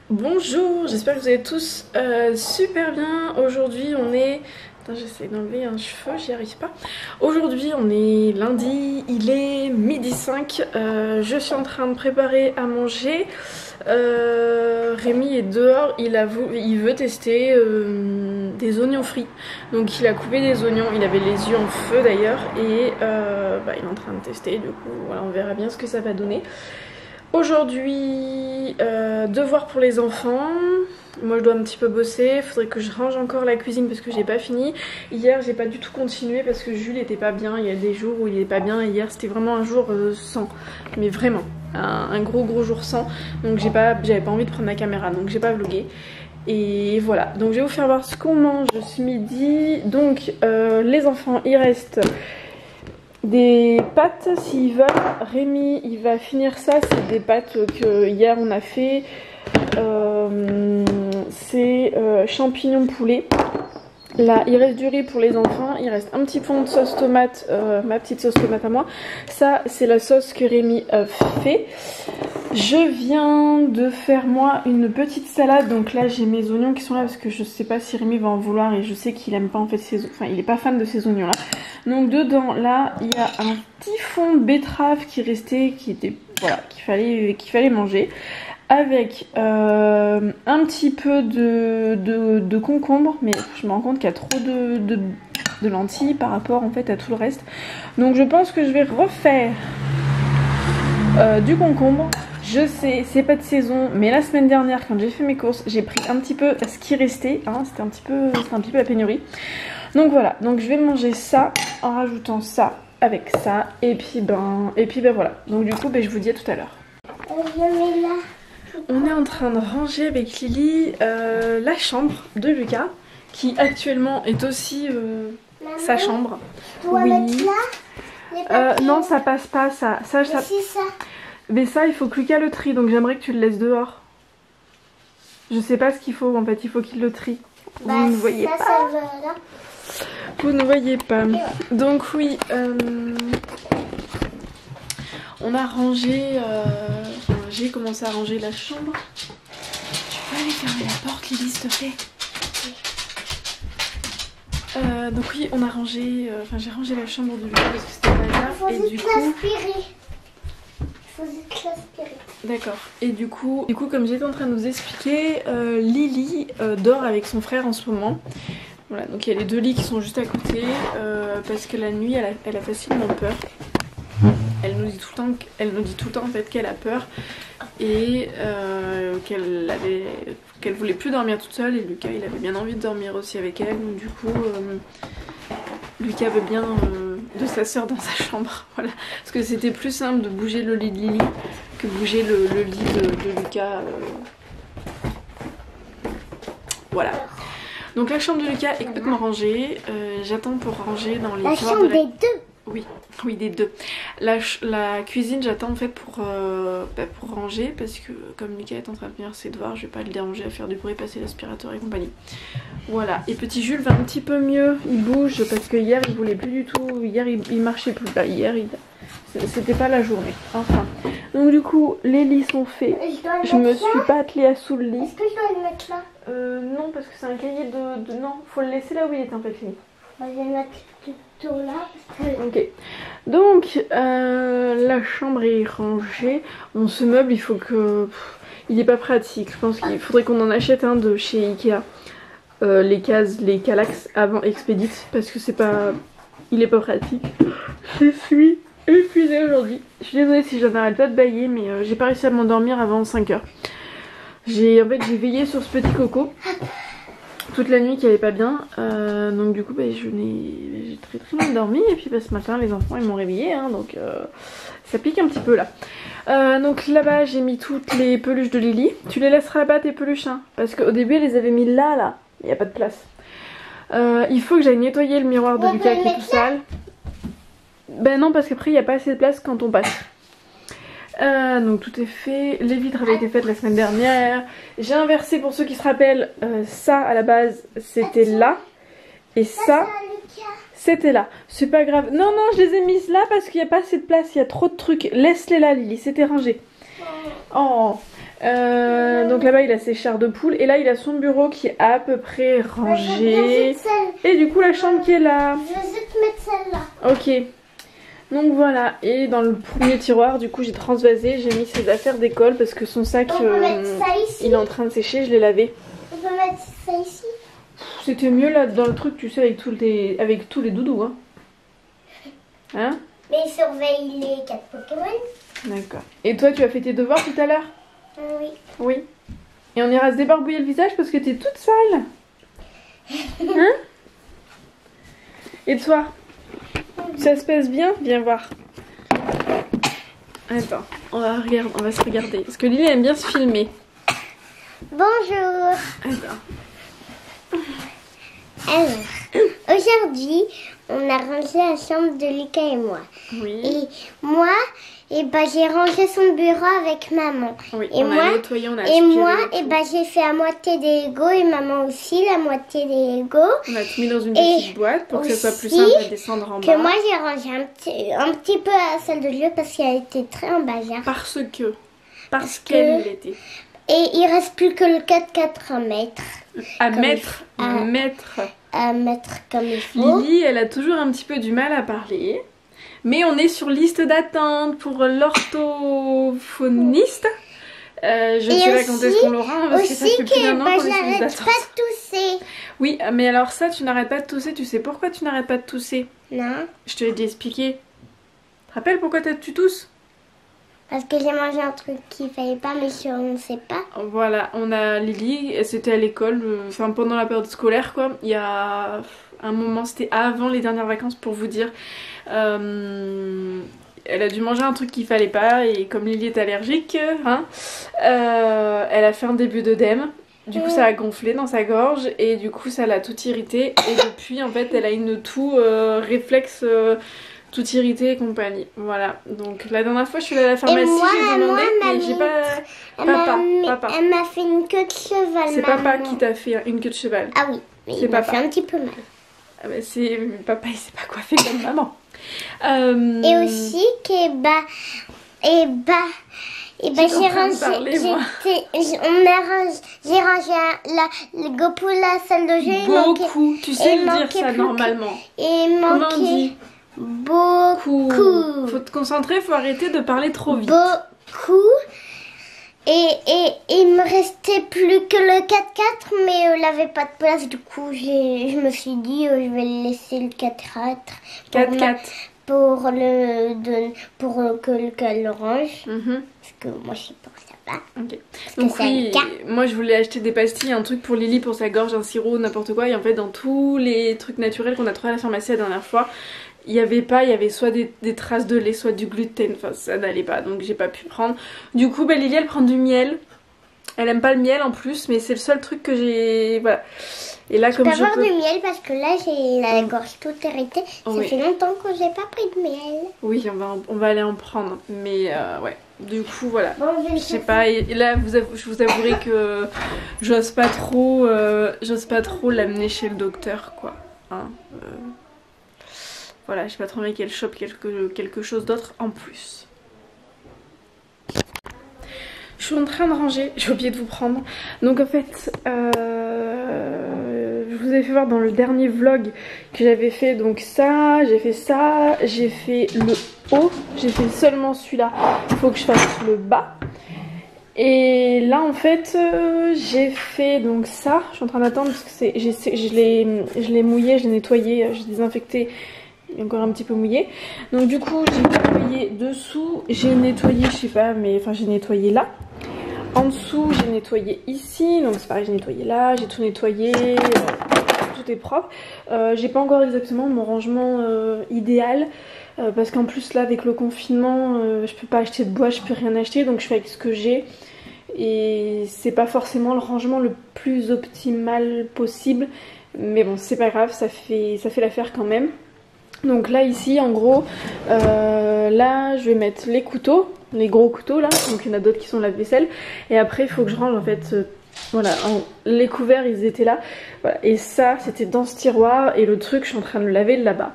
Bonjour, j'espère que vous allez tous super bien. Aujourd'hui on est... Attends, j'essaie d'enlever un cheveu, j'y arrive pas. Aujourd'hui on est lundi, il est 12h05. Je suis en train de préparer à manger. Rémi est dehors, il veut tester des oignons frits. Donc il a coupé des oignons, il avait les yeux en feu d'ailleurs. Et il est en train de tester, du coup voilà, on verra bien ce que ça va donner. Aujourd'hui, devoir pour les enfants. Moi je dois un petit peu bosser, il faudrait que je range encore la cuisine parce que j'ai pas fini. Hier j'ai pas du tout continué parce que Jules était pas bien, il y a des jours où il est pas bien et hier c'était vraiment un jour sans. Mais vraiment, un gros jour sans. Donc j'avais pas envie de prendre ma caméra donc j'ai pas vlogué. Et voilà, donc je vais vous faire voir ce qu'on mange ce midi. Donc les enfants il reste des pâtes s'ils veulent. Rémi il va finir ça, c'est des pâtes que hier on a fait. C'est champignons poulet. Là il reste du riz pour les enfants, il reste un petit fond de sauce tomate, ma petite sauce tomate à moi. Ça c'est la sauce que Rémi a fait. Je viens de faire moi une petite salade, donc là j'ai mes oignons qui sont là parce que je sais pas si Rémi va en vouloir et je sais qu'il aime pas en fait il est pas fan de ces oignons là. Donc dedans là il y a un petit fond de betterave qui restait, voilà, qu'il fallait manger. Avec un petit peu de concombre, mais je me rends compte qu'il y a trop de lentilles par rapport en fait à tout le reste. Donc je pense que je vais refaire du concombre. Je sais, c'est pas de saison, mais la semaine dernière quand j'ai fait mes courses, j'ai pris un petit peu ce qui restait, hein, c'était un petit peu la pénurie. Donc voilà, donc je vais manger ça en rajoutant ça avec ça, et puis voilà. Donc du coup, je vous dis à tout à l'heure. On est en train de ranger avec Lily la chambre de Lucas, qui actuellement est aussi sa chambre. Oui. Non, ça passe pas, ça. Mais ça, il faut que Lucas le trie, donc j'aimerais que tu le laisses dehors. Je sais pas ce qu'il faut, en fait, il faut qu'il le trie. Vous ne voyez pas. Vous ne voyez pas. Donc oui, on a rangé... j'ai commencé à ranger la chambre. Tu peux aller fermer la porte, Lily, s'il te plaît. Donc oui, on a rangé... j'ai rangé la chambre de Lucas parce que c'était pas là. Et du coup... D'accord. Et du coup, comme j'étais en train de nous expliquer, Lily dort avec son frère en ce moment. Voilà, donc il y a les deux lits qui sont juste à côté parce que la nuit, elle a facilement peur. Elle nous dit tout le temps en fait qu'elle a peur et qu'elle voulait plus dormir toute seule, et Lucas il avait bien envie de dormir aussi avec elle, donc du coup Lucas veut bien de sa soeur dans sa chambre, voilà, parce que c'était plus simple de bouger le lit de Lily que de bouger le lit de Lucas, voilà. Donc la chambre de Lucas est complètement rangée, j'attends pour ranger dans les tiroirs de la... Oui, des deux. La cuisine, j'attends en fait pour ranger parce que comme Lucas est en train de finir ses devoirs, je vais pas le déranger à faire du bruit, passer l'aspirateur et compagnie. Voilà. Et petit Jules va un petit peu mieux, il bouge parce que hier il voulait plus du tout, hier il marchait plus. Là, hier c'était pas la journée. Enfin. Donc du coup, les lits sont faits. Je me suis pas attelée à sous le lit. Est-ce que je dois le mettre là? Non, parce que c'est un cahier de... Non, faut le laisser là où il est en fait fini. Je vais le mettre tout là. Ok, donc la chambre est rangée. Bon, ce meuble, il faut que... il est pas pratique. Je pense qu'il faudrait qu'on en achète un de chez Ikea. Les Kallax avant Expedit, parce que c'est pas... il est pas pratique. Je suis épuisée aujourd'hui. Je suis désolée si j'en arrête pas de bailler, mais j'ai pas réussi à m'endormir avant 5 h. J'ai veillé sur ce petit coco toute la nuit qui allait pas bien, donc du coup j'ai très mal dormi, et puis ce matin les enfants ils m'ont réveillée, hein, donc ça pique un petit peu là. Donc là-bas j'ai mis toutes les peluches de Lily. Tu les laisseras là-bas tes peluches, hein, parce qu'au début elle les avait mis là, il n'y a pas de place. Il faut que j'aille nettoyer le miroir de Lucas qui est tout sale. Ben non, parce qu'après il n'y a pas assez de place quand on passe. Donc tout est fait, les vitres avaient été faites la semaine dernière. J'ai inversé, pour ceux qui se rappellent, ça à la base c'était là, et ça c'était là. C'est pas grave, non je les ai mises là parce qu'il n'y a pas assez de place, il y a trop de trucs. Laisse-les là Lily, c'était rangé. Oh, Donc là-bas il a ses chars de poule et là il a son bureau qui est à peu près rangé. Et du coup la chambre qui est là. Je vais juste mettre celle-là. Ok. Donc voilà, et dans le premier tiroir du coup j'ai transvasé, j'ai mis ses affaires d'école parce que son sac On peut mettre ça ici. il est en train de sécher, je l'ai lavé. On peut mettre ça ici. C'était mieux là dans le truc tu sais avec tous les doudous hein. Hein? Mais il surveille les 4 Pokémon. D'accord. Et toi tu as fait tes devoirs tout à l'heure? Oui. Oui. Et on ira se débarbouiller le visage parce que t'es toute sale. Hein? Et toi? Ça se passe bien? Viens voir. Attends, on va se regarder. Parce que Lily aime bien se filmer. Bonjour. Attends. Alors, aujourd'hui, on a rangé la chambre de Lucas et moi. Oui. Et moi, j'ai rangé son bureau avec maman. Oui, et on moi, a nettoyé, on a et aspiré moi, et tout. j'ai fait la moitié des Legos et maman aussi la moitié des Legos. On a tout mis dans une petite boîte pour que ça soit plus aussi, simple à descendre en bas. Que moi, j'ai rangé un petit peu à la salle de jeu parce qu'elle était très emballée. Parce qu'elle était. Et il reste plus que le 4x4 à mettre. À Comme mettre. À mettre comme il faut. Lily, elle a toujours un petit peu du mal à parler. Mais on est sur liste d'attente pour l'orthophoniste. Je ne sais pas quand est-ce qu'on l'aura, hein, parce que ça fait plus d'un an qu'on est sur liste j'arrête d'attente. pas de tousser. Oui, mais alors ça, tu n'arrêtes pas de tousser. Tu sais pourquoi tu n'arrêtes pas de tousser? Non, Je te l'ai déjà expliqué. Tu te rappelles pourquoi tu tousses? parce que j'ai mangé un truc qu'il fallait pas, mais on ne sait pas. Voilà, on a Lily, c'était à l'école, enfin pendant la période scolaire quoi. Il y a un moment, c'était avant les dernières vacances pour vous dire. Elle a dû manger un truc qu'il fallait pas et comme Lily est allergique, hein, elle a fait un début d'œdème. Du coup ça a gonflé dans sa gorge et du coup ça l'a tout irrité et depuis en fait elle a une toux réflexe tout irrité et compagnie. Voilà, donc la dernière fois je suis allée à la pharmacie, j'ai demandé mais j'ai pas... Papa. Elle m'a fait une queue de cheval. C'est papa qui t'a fait une queue de cheval. Ah oui, mais C'est il m'a papa. fait un petit peu mal. Ah bah c'est... Papa il sait pas quoi faire comme maman. Et aussi que j'ai rangé le go pour la salle de jeu. Beaucoup, tu sais le dire ça normalement. Et il Comment on manquait dit? beaucoup. Faut te concentrer, faut arrêter de parler trop vite. Beaucoup. Et il me restait plus que le 4x4, mais il n'avait pas de place. Du coup, je me suis dit, je vais laisser le 4x4. 4x4. Pour qu'elle le range. Parce que moi, je sais pas où ça va. Ok. Donc oui, moi je voulais acheter des pastilles, un truc pour Lily, pour sa gorge, un sirop, n'importe quoi. Et en fait, dans tous les trucs naturels qu'on a trouvé à la pharmacie la dernière fois, il y avait soit des traces de lait, soit du gluten, enfin ça n'allait pas, donc j'ai pas pu prendre. Du coup, Lily elle prend du miel. Elle aime pas le miel en plus, mais c'est le seul truc que j'ai... Voilà. Et là, comme je peux avoir du miel parce que là j'ai la gorge toute irritée. Ça Oui. fait longtemps que j'ai pas pris de miel. Oui, on va aller en prendre, mais ouais. Du coup, voilà. Bon, Je sais pas, et là je vous avouerai que j'ose pas trop l'amener chez le docteur quoi. Hein, voilà, j'ai pas trop envie qu'elle chope quelque chose d'autre en plus. Je suis en train de ranger, j'ai oublié de vous prendre. Donc en fait, je vous avais fait voir dans le dernier vlog que j'avais fait donc ça, j'ai fait le haut, j'ai fait seulement celui-là. Il faut que je fasse le bas. Et là en fait, j'ai fait donc ça. Je suis en train d'attendre parce que je l'ai mouillé, je l'ai nettoyé, j'ai désinfecté. Il est encore un petit peu mouillé. Donc du coup j'ai nettoyé dessous, j'ai nettoyé je sais pas mais enfin j'ai nettoyé là. En dessous j'ai nettoyé ici, donc c'est pareil j'ai nettoyé là, j'ai tout nettoyé, tout est propre. J'ai pas encore exactement mon rangement idéal parce qu'en plus là avec le confinement je peux pas acheter de bois, je peux rien acheter donc je fais avec ce que j'ai. Et c'est pas forcément le rangement le plus optimal possible. Mais bon c'est pas grave, ça fait l'affaire quand même. Donc là ici en gros là je vais mettre les couteaux, les gros couteaux là, donc il y en a d'autres qui sont lave-vaisselle et après il faut que je range en fait voilà, les couverts ils étaient là voilà. Et ça c'était dans ce tiroir et le truc je suis en train de le laver là-bas.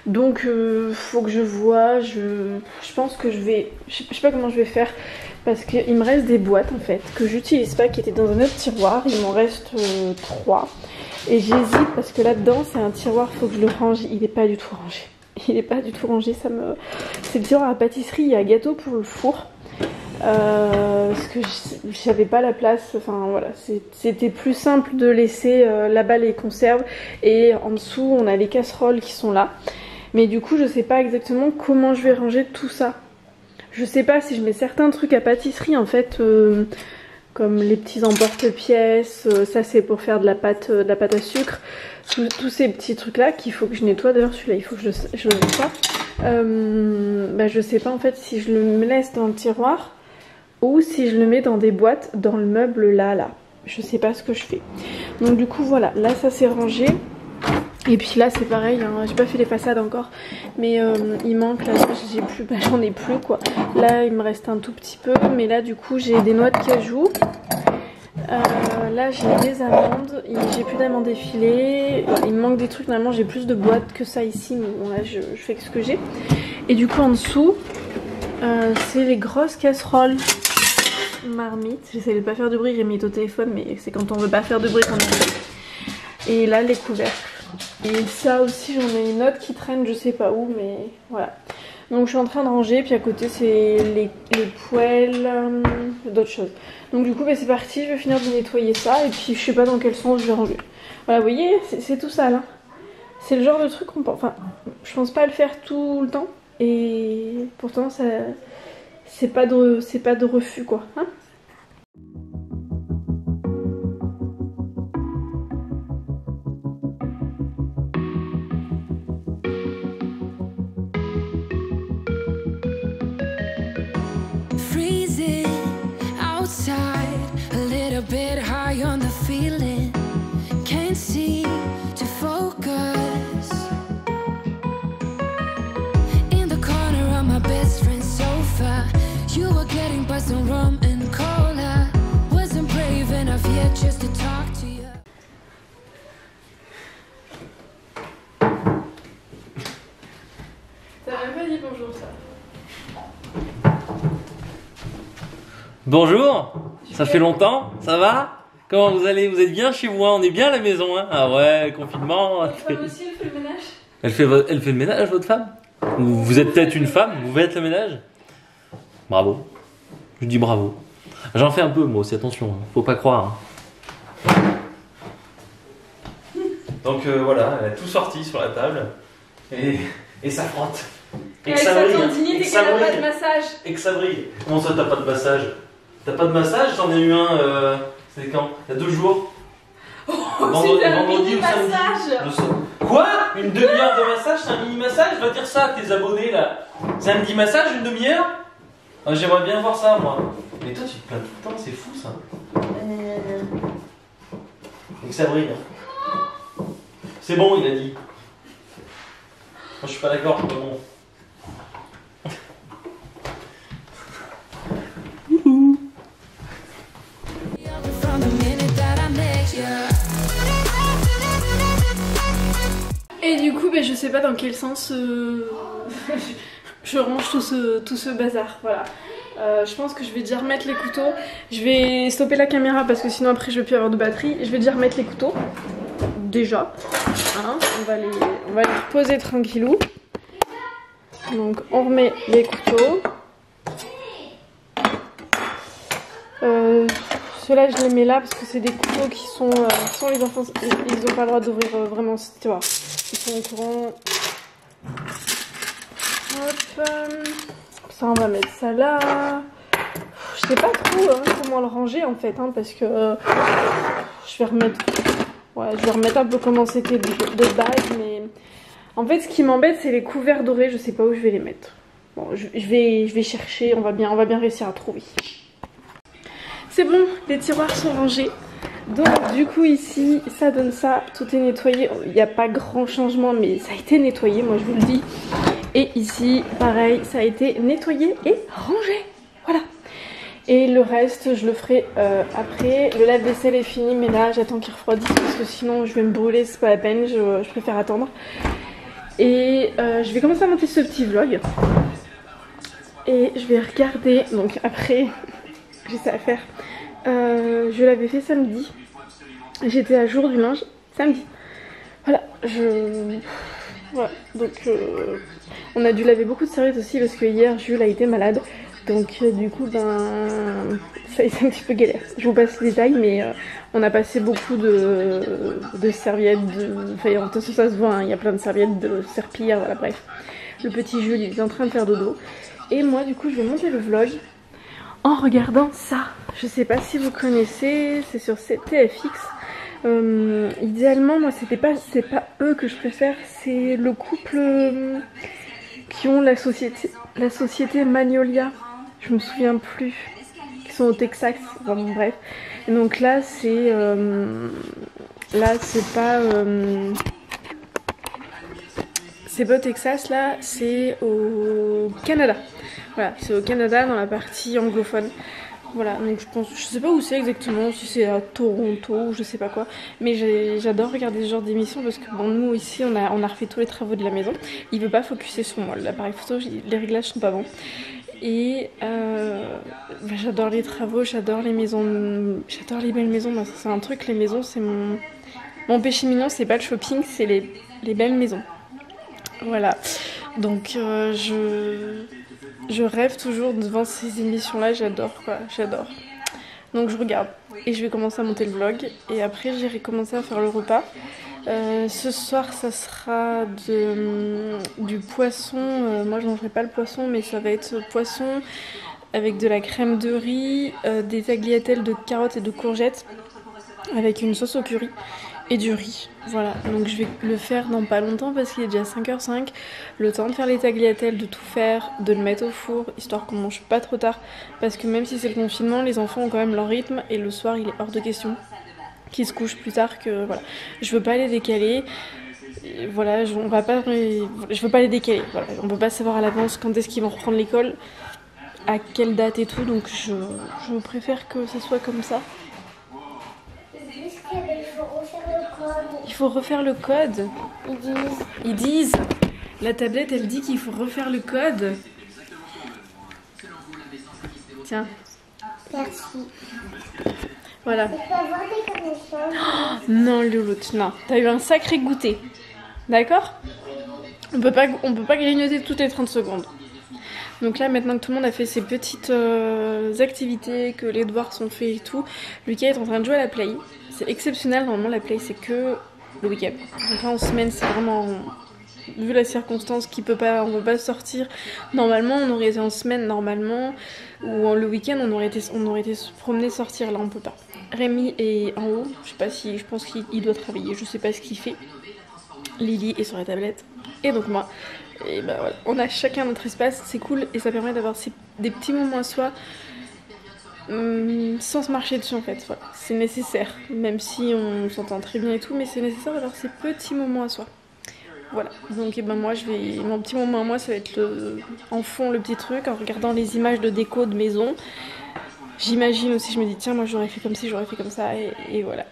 Donc faut que je vois, je pense que je sais pas comment je vais faire parce qu'il me reste des boîtes en fait que j'utilise pas, qui étaient dans un autre tiroir. Il m'en reste 3 et j'hésite parce que là-dedans c'est un tiroir, faut que je le range. Il est pas du tout rangé. Il est pas du tout rangé. C'est le tiroir à pâtisserie. Il y a gâteau pour le four. Parce que j'avais pas la place, enfin voilà, c'était plus simple de laisser là-bas les conserves et en dessous on a les casseroles qui sont là, mais du coup je sais pas exactement comment je vais ranger tout ça. Je sais pas si je mets certains trucs à pâtisserie en fait, comme les petits emporte-pièces, ça c'est pour faire de la pâte à sucre, tous ces petits trucs là qu'il faut que je nettoie. D'ailleurs celui-là il faut que je le nettoie. Bah, je sais pas en fait si je le laisse dans le tiroir ou si je le mets dans des boîtes dans le meuble là. Je sais pas ce que je fais. Donc du coup voilà, là ça s'est rangé. Et puis là c'est pareil, hein, j'ai pas fait les façades encore. Mais il manque là, j'en ai plus quoi. Là il me reste un tout petit peu. Mais là du coup j'ai des noix de cajou. Là j'ai des amandes, j'ai plus d'amandes effilées, il me manque des trucs, normalement j'ai plus de boîtes que ça ici, mais bon là je fais ce que j'ai. Et du coup en dessous, c'est les grosses casseroles marmites. J'essaie de pas faire de bruit, j'ai mis au téléphone, mais c'est quand on veut pas faire de bruit qu'on est. Et là les couvercles. Et ça aussi j'en ai une autre qui traîne, je sais pas où, mais voilà. Donc je suis en train de ranger, puis à côté c'est les poêles, d'autres choses. Donc du coup bah, c'est parti, je vais finir de nettoyer ça et puis je sais pas dans quel sens je vais ranger. Voilà, vous voyez, c'est tout sale. Hein. C'est le genre de truc qu'on pense, enfin je pense pas le faire tout le temps et pourtant ça c'est pas de refus quoi. Hein. Bonjour, ça. Bonjour, ça fait longtemps, ça va? Comment vous allez? Vous êtes bien chez vous? On est bien à la maison, hein? Ah ouais, confinement. Votre femme aussi, elle fait le ménage? Elle fait le ménage, votre femme? Ou vous êtes peut-être une femme, vous faites le ménage? Bravo. Je dis bravo. J'en fais un peu moi aussi, attention, hein. Faut pas croire. Hein. Donc voilà, elle a tout sorti sur la table. Et ça frotte. Et que ça brille. Et que ça brille. Pas de massage. Et que ça brille. Comment ça, t'as pas de massage? T'as pas de massage? J'en ai eu un, c'était quand? Il y a 2 jours. Oh, c'était un mini-massage. Quoi? Une demi-heure de massage? C'est un mini-massage? Va dire ça à tes abonnés là. C'est un petit massage, une demi-heure? J'aimerais bien voir ça moi. Mais toi tu te plains tout le temps, c'est fou ça. Et que ça brille. Hein. C'est bon, il a dit. Moi je suis pas d'accord, c'est pas bon. Et du coup, je sais pas dans quel sens je range tout ce bazar. Voilà. Je pense que je vais déjà remettre les couteaux. Je vais stopper la caméra parce que sinon après je vais plus avoir de batterie. Je vais déjà remettre les couteaux. Déjà. Hein, on va les reposer tranquillou. Donc on remet les couteaux. Ceux-là je les mets là parce que c'est des couteaux qui sont sans les enfants, ils n'ont pas le droit d'ouvrir vraiment cette histoire. Ils sont au courant. Hop, ça on va mettre ça là. Je sais pas trop comment le ranger en fait, hein, parce que je vais remettre un peu comment c'était de base, mais en fait ce qui m'embête c'est les couverts dorés, je sais pas où je vais les mettre. Bon, je vais chercher, on va bien réussir à trouver. C'est bon, les tiroirs sont rangés. Donc du coup ici, ça donne ça, tout est nettoyé. Il n'y a pas grand changement, mais ça a été nettoyé, moi je vous le dis. Et ici, pareil, ça a été nettoyé et rangé. Voilà. Et le reste, je le ferai après. Le lave-vaisselle est fini, mais là, j'attends qu'il refroidisse parce que sinon, je vais me brûler, c'est pas la peine. Je préfère attendre. Et je vais commencer à monter ce petit vlog. Et je vais regarder, donc après j'ai ça à faire. Je l'avais fait samedi. J'étais à jour du linge samedi. Voilà, voilà, donc on a dû laver beaucoup de serviettes aussi parce que hier Jules a été malade. Donc du coup, ben, ça a été un petit peu galère. Je vous passe les détails, mais on a passé beaucoup de serviettes, enfin de toute façon ça se voit, hein, il y a plein de serviettes, de serpillères, voilà, bref. Le petit Jules, il est en train de faire dodo. Et moi, du coup, je vais monter le vlog en regardant ça. Je sais pas si vous connaissez, c'est sur TFX. Idéalement, moi, c'est pas eux que je préfère, c'est le couple qui ont la société Magnolia. Je me souviens plus, qui sont au Texas. Enfin, bon, bref. Et donc là, c'est pas au Texas, là, c'est au Canada. Voilà, c'est au Canada dans la partie anglophone. Voilà, donc je sais pas où c'est exactement, si c'est à Toronto ou je sais pas quoi, mais j'adore regarder ce genre d'émissions parce que bon, nous ici on a refait tous les travaux de la maison. Il veut pas focuser sur moi, l'appareil photo, les réglages sont pas bons. Et j'adore les travaux, j'adore les maisons, j'adore les belles maisons. Moi, c'est un truc, les maisons, c'est mon péché mignon, c'est pas le shopping, c'est les belles maisons. Voilà, donc je rêve toujours devant ces émissions-là, j'adore quoi, j'adore. Donc je regarde et je vais commencer à monter le vlog et après j'irai commencer à faire le repas. Ce soir ça sera du poisson, moi je mangerai pas le poisson mais ça va être poisson avec de la crème de riz, des tagliatelles de carottes et de courgettes avec une sauce au curry et du riz. Voilà, donc je vais le faire dans pas longtemps parce qu'il est déjà 5h05. Le temps de faire les tagliatelles, de tout faire, de le mettre au four, histoire qu'on mange pas trop tard. Parce que même si c'est le confinement, les enfants ont quand même leur rythme et le soir il est hors de question qu'ils se couchent plus tard que voilà. Je veux pas les décaler. Et voilà, je veux pas les décaler. Voilà, on peut pas savoir à l'avance quand est-ce qu'ils vont reprendre l'école, à quelle date et tout, donc je préfère que ce soit comme ça. Il faut refaire le code. Ils disent. La tablette, elle dit qu'il faut refaire le code. Tiens. Merci. Voilà. Je peux avoir des connaissances. Oh, non, Louloute, non. T'as eu un sacré goûter. D'accord ? On peut pas grignoter toutes les 30 secondes. Donc là, maintenant que tout le monde a fait ses petites activités, que les devoirs sont faits et tout, Lucas est en train de jouer à la Play. C'est exceptionnel, normalement la Play c'est que le week-end. Donc là en semaine c'est vraiment, vu la circonstance on peut pas sortir. Normalement on aurait été en semaine normalement, ou le week-end on aurait été se promener, sortir, là on peut pas. Rémi est en haut, je pense qu'il doit travailler, je sais pas ce qu'il fait. Lily est sur la tablette, et donc moi. Et bah voilà, on a chacun notre espace, c'est cool et ça permet d'avoir des petits moments à soi sans se marcher dessus en fait. Voilà. C'est nécessaire, même si on s'entend très bien et tout, mais c'est nécessaire d'avoir ces petits moments à soi. Voilà, donc et ben moi mon petit moment à moi ça va être en fond le petit truc, en regardant les images de déco de maison. J'imagine aussi, je me dis tiens moi j'aurais fait comme ci, j'aurais fait comme ça et voilà.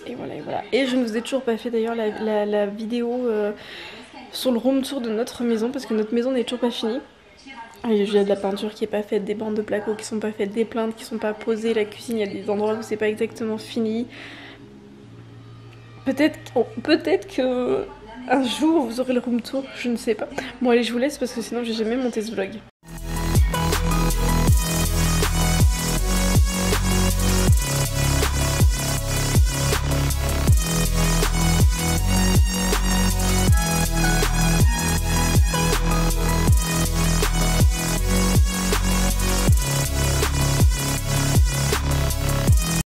Et voilà. Et je ne vous ai toujours pas fait d'ailleurs la vidéo sur le room tour de notre maison parce que notre maison n'est toujours pas finie. Il y a de la peinture qui est pas faite, des bandes de placo qui sont pas faites, des plaintes qui sont pas posées, la cuisine il y a des endroits où c'est pas exactement fini. Peut-être que un jour vous aurez le room tour, je ne sais pas. Bon allez je vous laisse parce que sinon j'ai jamais monté ce vlog.